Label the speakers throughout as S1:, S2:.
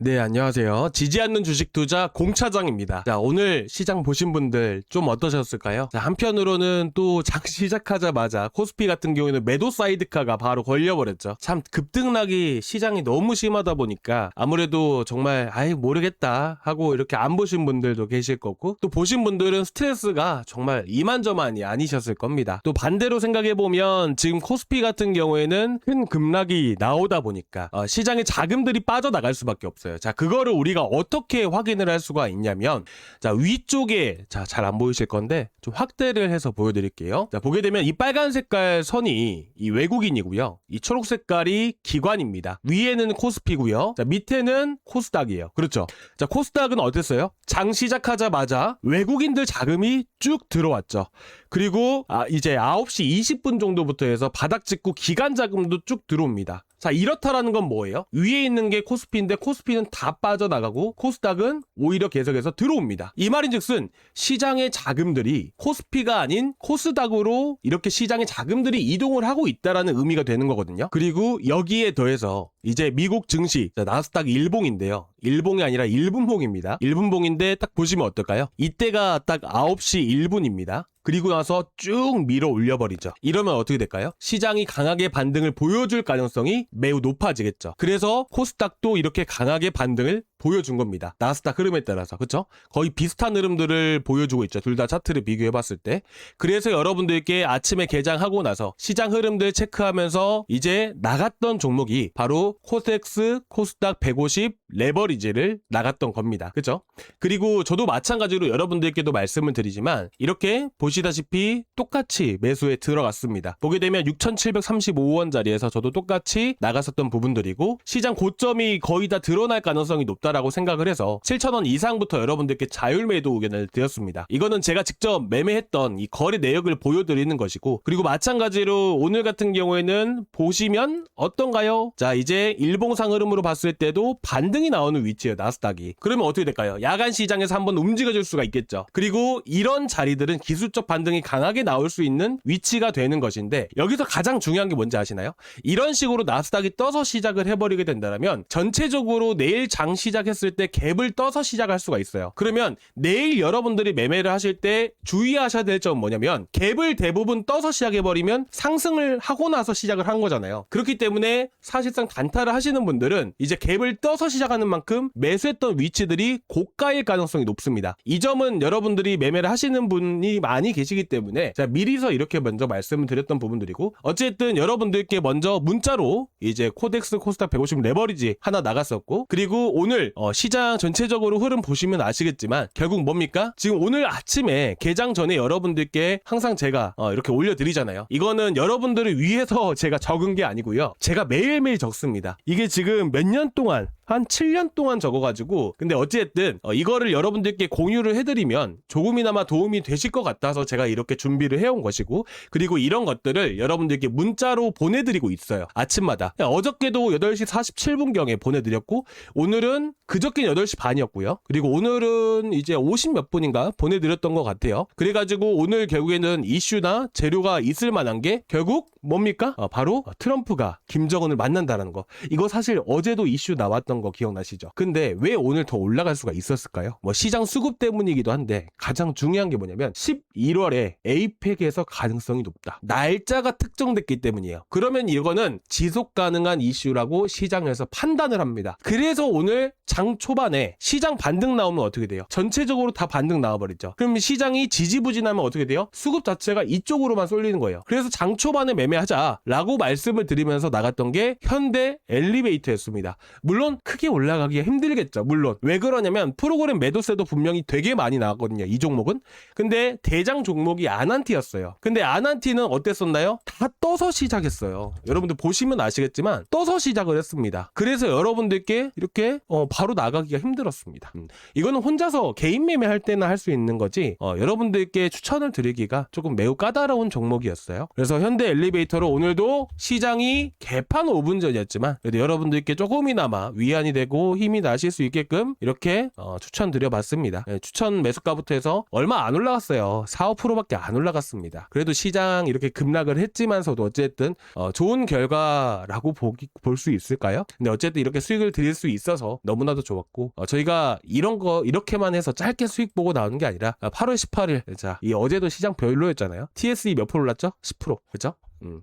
S1: 네, 안녕하세요. 지지 않는 주식 투자 공차장입니다. 자, 오늘 시장 보신 분들 좀 어떠셨을까요? 자, 한편으로는 또 장 시작하자마자 코스피 같은 경우에는 매도 사이드카가 바로 걸려버렸죠. 참 급등락이 시장이 너무 심하다 보니까 아무래도 정말 아이 모르겠다 하고 이렇게 안 보신 분들도 계실 거고, 또 보신 분들은 스트레스가 정말 이만저만이 아니셨을 겁니다. 또 반대로 생각해보면 지금 코스피 같은 경우에는 큰 급락이 나오다 보니까 시장에 자금들이 빠져나갈 수밖에 없어요. 자, 그거를 우리가 어떻게 확인을 할 수가 있냐면, 자, 위쪽에, 자, 잘 안 보이실 건데 좀 확대를 해서 보여드릴게요. 자, 보게 되면 이 빨간 색깔 선이 이 외국인이고요, 이 초록 색깔이 기관입니다. 위에는 코스피고요, 자, 밑에는 코스닥이에요. 그렇죠? 자, 코스닥은 어땠어요? 장 시작하자마자 외국인들 자금이 쭉 들어왔죠. 그리고 이제 9시 20분 정도부터 해서 바닥 찍고 기관 자금도 쭉 들어옵니다. 자, 이렇다라는 건 뭐예요? 위에 있는 게 코스피인데 코스피는 다 빠져나가고 코스닥은 오히려 계속해서 들어옵니다. 이 말인즉슨 시장의 자금들이 코스피가 아닌 코스닥으로 이렇게 시장의 자금들이 이동을 하고 있다라는 의미가 되는 거거든요. 그리고 여기에 더해서 이제 미국 증시, 자, 나스닥 일봉인데요. 일봉이 아니라 1분봉입니다. 1분봉인데 딱 보시면 어떨까요? 이때가 딱 9시 1분입니다. 그리고 나서 쭉 밀어 올려버리죠. 이러면 어떻게 될까요? 시장이 강하게 반등을 보여줄 가능성이 매우 높아지겠죠. 그래서 코스닥도 이렇게 강하게 반등을 보여준 겁니다. 나스닥 흐름에 따라서. 그쵸? 거의 비슷한 흐름들을 보여주고 있죠. 둘 다 차트를 비교해봤을 때. 그래서 여러분들께 아침에 개장하고 나서 시장 흐름들 체크하면서 이제 나갔던 종목이 바로 코스닥스, 코스닥 150 레버리지를 나갔던 겁니다. 그쵸? 그리고 저도 마찬가지로 여러분들께도 말씀을 드리지만 이렇게 보시다시피 똑같이 매수에 들어갔습니다. 보게 되면 6,735원짜리에서 저도 똑같이 나갔었던 부분들이고, 시장 고점이 거의 다 드러날 가능성이 높다라고 생각을 해서 7,000원 이상부터 여러분들께 자율 매도 의견을 드렸습니다. 이거는 제가 직접 매매했던 이 거래 내역을 보여드리는 것이고, 그리고 마찬가지로 오늘 같은 경우에는 보시면 어떤가요? 자, 이제 일봉상 흐름으로 봤을 때도 반등이 나오는 위치예요, 나스닥이. 그러면 어떻게 될까요? 야간 시장에서 한번 움직여줄 수가 있겠죠. 그리고 이런 자리들은 기술적 반등이 강하게 나올 수 있는 위치가 되는 것인데, 여기서 가장 중요한 게 뭔지 아시나요? 이런 식으로 나스닥이 떠서 시작을 해버리게 된다면 전체적으로 내일 장 시작했을 때 갭을 떠서 시작할 수가 있어요. 그러면 내일 여러분들이 매매를 하실 때 주의하셔야 될 점은 뭐냐면, 갭을 대부분 떠서 시작해버리면 상승을 하고 나서 시작을 한 거잖아요. 그렇기 때문에 사실상 단타를 하시는 분들은 이제 갭을 떠서 시작하는 만큼 매수했던 위치들이 고가일 가능성이 높습니다. 이 점은 여러분들이 매매를 하시는 분이 많이 계시기 때문에 자, 미리서 이렇게 먼저 말씀을 드렸던 부분들이고, 어쨌든 여러분들께 먼저 문자로 이제 코덱스 코스닥 150 레버리지 하나 나갔었고, 그리고 오늘 시장 전체적으로 흐름 보시면 아시겠지만 결국 뭡니까? 지금 오늘 아침에 개장 전에 여러분들께 항상 제가 이렇게 올려드리잖아요. 이거는 여러분들을 위해서 제가 적은 게 아니고요, 제가 매일매일 적습니다. 이게 지금 몇 년 동안, 한 7년 동안 적어가지고, 근데 어쨌든 이거를 여러분들께 공유를 해드리면 조금이나마 도움이 되실 것 같아서 제가 이렇게 준비를 해온 것이고, 그리고 이런 것들을 여러분들께 문자로 보내드리고 있어요, 아침마다. 어저께도 8시 47분경에 보내드렸고, 오늘은 그저께 8시 반이었고요. 그리고 오늘은 이제 50 몇 분인가 보내드렸던 것 같아요. 그래가지고 오늘 결국에는 이슈나 재료가 있을 만한 게 결국 뭡니까? 바로 트럼프가 김정은을 만난다는 거. 이거 사실 어제도 이슈 나왔던 거 기억나시죠? 근데 왜 오늘 더 올라갈 수가 있었을까요? 뭐 시장 수급 때문이기도 한데 가장 중요한 게 뭐냐면 11월에 에이펙에서 가능성이 높다. 날짜가 특정됐기 때문이에요. 그러면 이거는 지속 가능한 이슈라고 시장에서 판단을 합니다. 그래서 오늘 장 초반에 시장 반등 나오면 어떻게 돼요? 전체적으로 다 반등 나와버리죠. 그럼 시장이 지지부진하면 어떻게 돼요? 수급 자체가 이쪽으로만 쏠리는 거예요. 그래서 장 초반에 매매하자라고 말씀을 드리면서 나갔던 게 현대 엘리베이터였습니다. 물론 크게 올라가기가 힘들겠죠. 물론 왜 그러냐면 프로그램 매도세도 분명히 되게 많이 나왔거든요, 이 종목은. 근데 대장 종목이 아난티였어요. 근데 아난티는 어땠었나요? 다 떠서 시작했어요. 여러분들 보시면 아시겠지만 떠서 시작을 했습니다. 그래서 여러분들께 이렇게 바로 나가기가 힘들었습니다. 이거는 혼자서 개인 매매할 때나 할 수 있는 거지 여러분들께 추천을 드리기가 조금 매우 까다로운 종목이었어요. 그래서 현대 엘리베이터로 오늘도 시장이 개판 5분 전이었지만 그래도 여러분들께 조금이나마 위안이 되고 힘이 나실 수 있게끔 이렇게 추천드려봤습니다. 추천 매수가부터 해서 얼마 안 올라갔어요. 4, 5%밖에 안 올라갔습니다. 그래도 시장 이렇게 급락을 했지만서도 어쨌든 좋은 결과라고 볼 수 있을까요? 근데 어쨌든 이렇게 수익을 드릴 수 있어서 너무나도 결과도 좋았고 저희가 이런 거 이렇게만 해서 짧게 수익 보고 나오는 게 아니라 8월 18일 자, 이 어제도 시장 별로였잖아요. TSE 몇 프로 올랐죠? 10%. 그죠?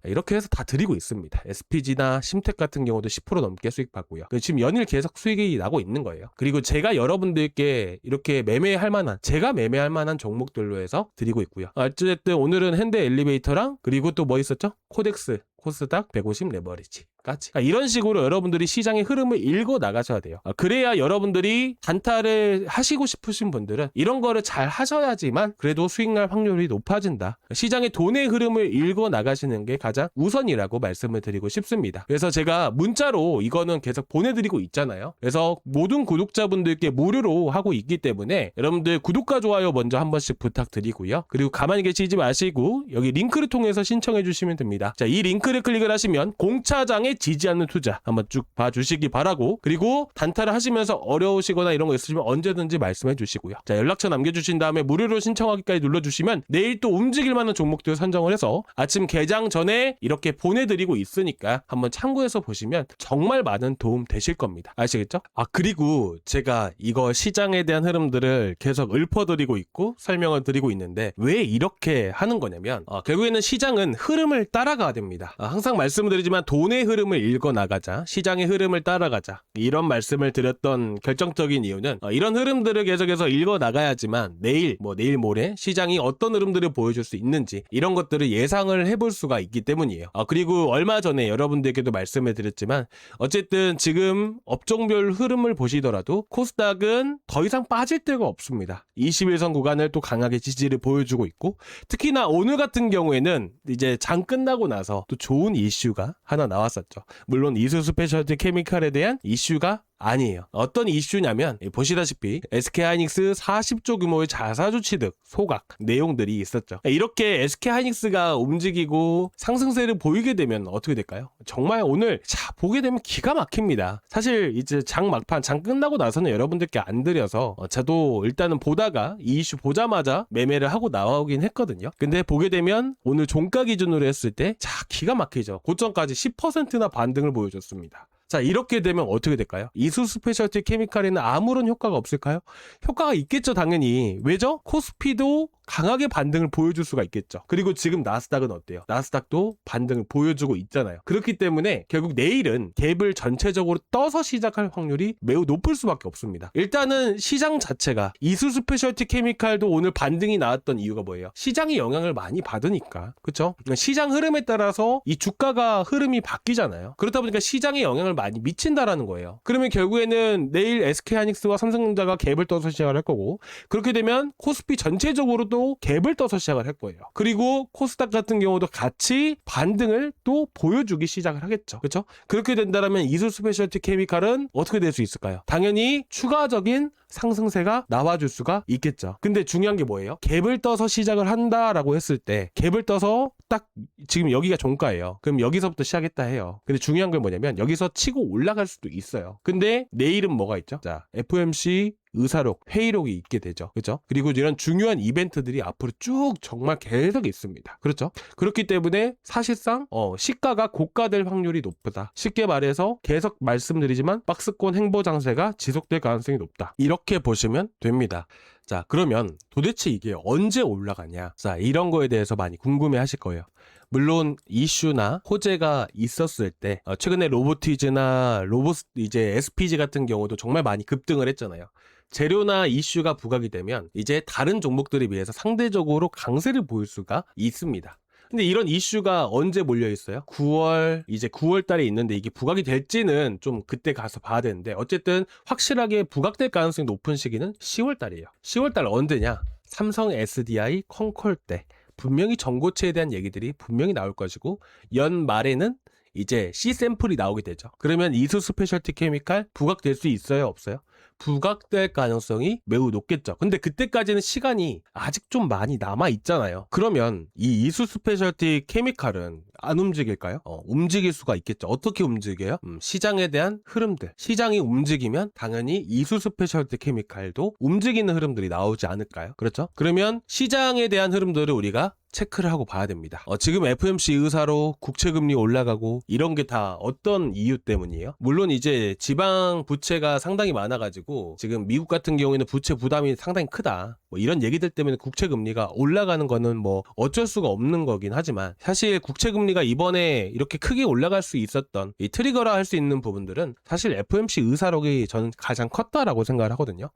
S1: 이렇게 해서 다 드리고 있습니다. SPG나 심텍 같은 경우도 10% 넘게 수익 받고요. 지금 연일 계속 수익이 나고 있는 거예요. 그리고 제가 여러분들께 이렇게 매매할 만한 제가 매매할 만한 종목들로 해서 드리고 있고요. 어쨌든 오늘은 핸드 엘리베이터랑 그리고 또 뭐 있었죠? 코덱스, 코스닥 150 레버리지 까지. 이런 식으로 여러분들이 시장의 흐름을 읽어 나가셔야 돼요. 그래야 여러분들이 단타를 하시고 싶으신 분들은 이런 거를 잘 하셔야지만 그래도 수익 날 확률이 높아진다. 시장의 돈의 흐름을 읽어 나가시는 게 가장 우선이라고 말씀을 드리고 싶습니다. 그래서 제가 문자로 이거는 계속 보내드리고 있잖아요. 그래서 모든 구독자분들께 무료로 하고 있기 때문에 여러분들 구독과 좋아요 먼저 한 번씩 부탁드리고요. 그리고 가만히 계시지 마시고 여기 링크를 통해서 신청해 주시면 됩니다. 자, 이 링크를 클릭을 하시면 공차장의 지지 않는 투자 한번 쭉 봐주시기 바라고, 그리고 단타를 하시면서 어려우시거나 이런 거 있으시면 언제든지 말씀해 주시고요. 자, 연락처 남겨주신 다음에 무료로 신청하기까지 눌러주시면 내일 또 움직일 만한 종목들 선정을 해서 아침 개장 전에 이렇게 보내드리고 있으니까 한번 참고해서 보시면 정말 많은 도움 되실 겁니다. 아시겠죠? 그리고 제가 이거 시장에 대한 흐름들을 계속 읊어드리고 있고 설명을 드리고 있는데 왜 이렇게 하는 거냐면 결국에는 시장은 흐름을 따라가야 됩니다. 항상 말씀드리지만 돈의 흐름을 읽어 나가자, 시장의 흐름을 따라가자, 이런 말씀을 드렸던 결정적인 이유는 이런 흐름들을 계속해서 읽어 나가야지만 내일 모레 시장이 어떤 흐름들을 보여줄 수 있는지 이런 것들을 예상을 해볼 수가 있기 때문이에요. 그리고 얼마 전에 여러분들께도 말씀을 드렸지만 어쨌든 지금 업종별 흐름을 보시더라도 코스닥은 더 이상 빠질 데가 없습니다. 21선 구간을 또 강하게 지지를 보여주고 있고, 특히나 오늘 같은 경우에는 이제 장 끝나고 나서 또 좋은 이슈가 하나 나왔었죠. 물론 이수 스페셜티 케미칼에 대한 이슈가 아니에요. 어떤 이슈냐면 보시다시피 SK하이닉스 40조 규모의 자사주 취득 소각 내용들이 있었죠. 이렇게 SK하이닉스가 움직이고 상승세를 보이게 되면 어떻게 될까요? 정말 오늘 보게 되면 기가 막힙니다. 사실 이제 장 막판 장 끝나고 나서는 여러분들께 안 드려서 저도 일단은 보다가 이 이슈 보자마자 매매를 하고 나오긴 했거든요. 근데 보게 되면 오늘 종가 기준으로 했을 때 기가 막히죠. 고점까지 10%나 반등을 보여줬습니다. 자, 이렇게 되면 어떻게 될까요? 이수 스페셜티 케미칼에는 아무런 효과가 없을까요? 효과가 있겠죠, 당연히. 왜죠? 코스피도 강하게 반등을 보여줄 수가 있겠죠. 그리고 지금 나스닥은 어때요? 나스닥도 반등을 보여주고 있잖아요. 그렇기 때문에 결국 내일은 갭을 전체적으로 떠서 시작할 확률이 매우 높을 수밖에 없습니다. 일단은 시장 자체가 이수 스페셜티 케미칼도 오늘 반등이 나왔던 이유가 뭐예요? 시장이 영향을 많이 받으니까. 그렇죠? 시장 흐름에 따라서 이 주가가 흐름이 바뀌잖아요. 그렇다 보니까 시장에 영향을 많이 미친다라는 거예요. 그러면 결국에는 내일 SK하이닉스와 삼성전자가 갭을 떠서 시작을 할 거고, 그렇게 되면 코스피 전체적으로도 갭을 떠서 시작을 할 거예요. 그리고 코스닥 같은 경우도 같이 반등을 또 보여주기 시작을 하겠죠. 그렇죠? 그렇게 된다면 이수 스페셜티 케미칼은 어떻게 될 수 있을까요? 당연히 추가적인 상승세가 나와줄 수가 있겠죠. 근데 중요한 게 뭐예요? 갭을 떠서 시작을 한다라고 했을 때 갭을 떠서 딱 지금 여기가 종가예요. 그럼 여기서부터 시작했다 해요. 근데 중요한 건 뭐냐면 여기서 치고 올라갈 수도 있어요. 근데 내일은 뭐가 있죠? 자, FOMC 의사록, 회의록이 있게 되죠. 그렇죠? 그리고 이런 중요한 이벤트들이 앞으로 쭉 정말 계속 있습니다. 그렇죠? 그렇기 때문에 사실상 시가가 고가될 확률이 높다. 쉽게 말해서 계속 말씀드리지만 박스권 행보 장세가 지속될 가능성이 높다. 이렇게 보시면 됩니다. 자, 그러면 도대체 이게 언제 올라가냐? 자, 이런 거에 대해서 많이 궁금해 하실 거예요. 물론 이슈나 호재가 있었을 때 최근에 로보티즈나 이제 SPG 같은 경우도 정말 많이 급등을 했잖아요. 재료나 이슈가 부각이 되면 이제 다른 종목들에 비해서 상대적으로 강세를 보일 수가 있습니다. 근데 이런 이슈가 언제 몰려 있어요? 9월 달에 있는데 이게 부각이 될지는 좀 그때 가서 봐야 되는데, 어쨌든 확실하게 부각될 가능성이 높은 시기는 10월 달이에요. 10월 달 언제냐? 삼성 SDI 컨콜 때 분명히 전고체에 대한 얘기들이 분명히 나올 것이고, 연말에는 이제 C 샘플이 나오게 되죠. 그러면 이수 스페셜티 케미칼 부각될 수 있어요, 없어요? 부각될 가능성이 매우 높겠죠. 근데 그때까지는 시간이 아직 좀 많이 남아 있잖아요. 그러면 이 이수 스페셜티 케미칼은 안 움직일까요? 움직일 수가 있겠죠. 어떻게 움직여요? 시장에 대한 흐름들. 시장이 움직이면 당연히 이수 스페셜티 케미칼도 움직이는 흐름들이 나오지 않을까요? 그렇죠? 그러면 시장에 대한 흐름들을 우리가 체크를 하고 봐야 됩니다. 지금 FOMC 의사로 국채금리 올라가고 이런 게 다 어떤 이유 때문이에요? 물론 이제 지방 부채가 상당히 많아가지고 가지고 지금 미국 같은 경우에는 부채 부담이 상당히 크다. 뭐 이런 얘기들 때문에 국채 금리가 올라가는 거는 뭐 어쩔 수가 없는 거긴 하지만 사실 국채 금리가 이번에 이렇게 크게 올라갈 수 있었던 이 트리거라 할 수 있는 부분들은 사실 FOMC 의사록이 저는 가장 컸다라고 생각을 하거든요.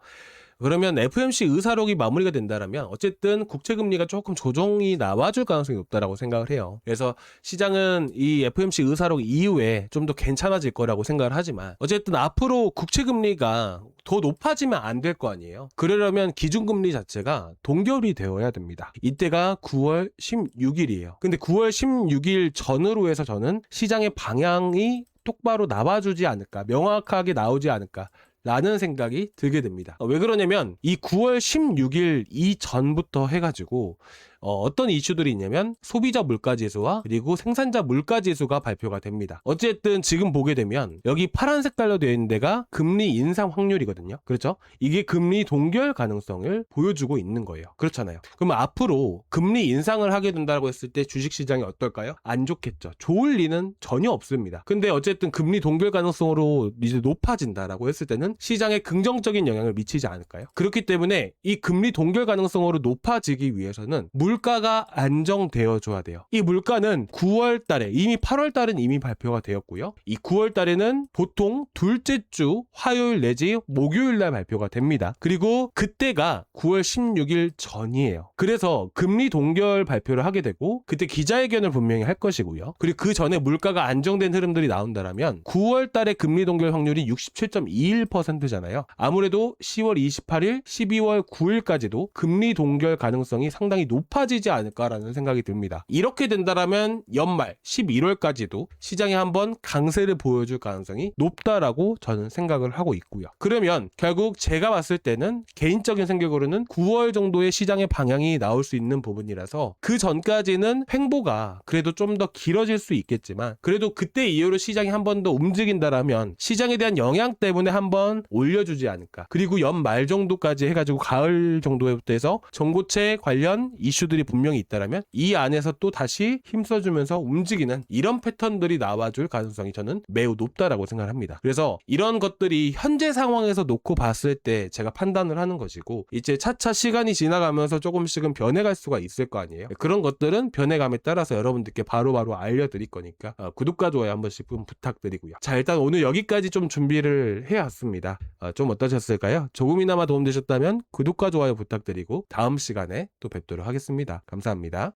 S1: 그러면 FOMC 의사록이 마무리가 된다면 어쨌든 국채금리가 조금 조정이 나와줄 가능성이 높다라고 생각을 해요. 그래서 시장은 이 FOMC 의사록 이후에 좀 더 괜찮아질 거라고 생각을 하지만 어쨌든 앞으로 국채금리가 더 높아지면 안 될 거 아니에요. 그러려면 기준금리 자체가 동결이 되어야 됩니다. 이때가 9월 16일이에요. 근데 9월 16일 전으로 해서 저는 시장의 방향이 똑바로 나와주지 않을까, 명확하게 나오지 않을까 라는 생각이 들게 됩니다. 왜 그러냐면 이 9월 16일 이전부터 해가지고 어떤 이슈들이 있냐면 소비자 물가지수와 그리고 생산자 물가지수가 발표가 됩니다. 어쨌든 지금 보게 되면 여기 파란 색깔로 되어 있는 데가 금리 인상 확률이거든요. 그렇죠? 이게 금리 동결 가능성을 보여주고 있는 거예요. 그렇잖아요. 그럼 앞으로 금리 인상을 하게 된다고 했을 때 주식시장이 어떨까요? 안 좋겠죠. 좋을 리는 전혀 없습니다. 근데 어쨌든 금리 동결 가능성으로 이제 높아진다라고 했을 때는 시장에 긍정적인 영향을 미치지 않을까요? 그렇기 때문에 이 금리 동결 가능성으로 높아지기 위해서는 물가가 안정되어줘야 돼요. 이 물가는 9월 달에 이미 8월 달은 이미 발표가 되었고요. 이 9월 달에는 보통 둘째 주 화요일 내지 목요일 날 발표가 됩니다. 그리고 그때가 9월 16일 전이에요. 그래서 금리 동결 발표를 하게 되고 그때 기자회견을 분명히 할 것이고요. 그리고 그 전에 물가가 안정된 흐름들이 나온다면 9월 달에 금리 동결 확률이 67.21%잖아요. 아무래도 10월 28일, 12월 9일까지도 금리 동결 가능성이 상당히 높아지지 않을까라는 생각이 듭니다. 이렇게 된다면 연말 11월까지도 시장에 한번 강세를 보여줄 가능성이 높다라고 저는 생각을 하고 있고요. 그러면 결국 제가 봤을 때는 개인적인 생각으로는 9월 정도의 시장의 방향이 나올 수 있는 부분이라서 그 전까지는 횡보가 그래도 좀 더 길어질 수 있겠지만 그래도 그때 이후로 시장이 한 번 더 움직인다라면 시장에 대한 영향 때문에 한번 올려주지 않을까. 그리고 연말 정도까지 해가지고 가을 정도부터 해서 전고체 관련 이슈들이 분명히 있다라면 이 안에서 또 다시 힘써주면서 움직이는 이런 패턴들이 나와줄 가능성이 저는 매우 높다라고 생각합니다. 그래서 이런 것들이 현재 상황에서 놓고 봤을 때 제가 판단을 하는 것이고 이제 차차 시간이 지나가면서 조금씩은 변해갈 수가 있을 거 아니에요. 그런 것들은 변해감에 따라서 여러분들께 바로바로 알려드릴 거니까 구독과 좋아요 한 번씩 부탁드리고요. 자, 일단 오늘 여기까지 좀 준비를 해왔습니다. 좀 어떠셨을까요? 조금이나마 도움되셨다면 구독과 좋아요 부탁드리고 다음 시간에 또 뵙도록 하겠습니다. 감사합니다.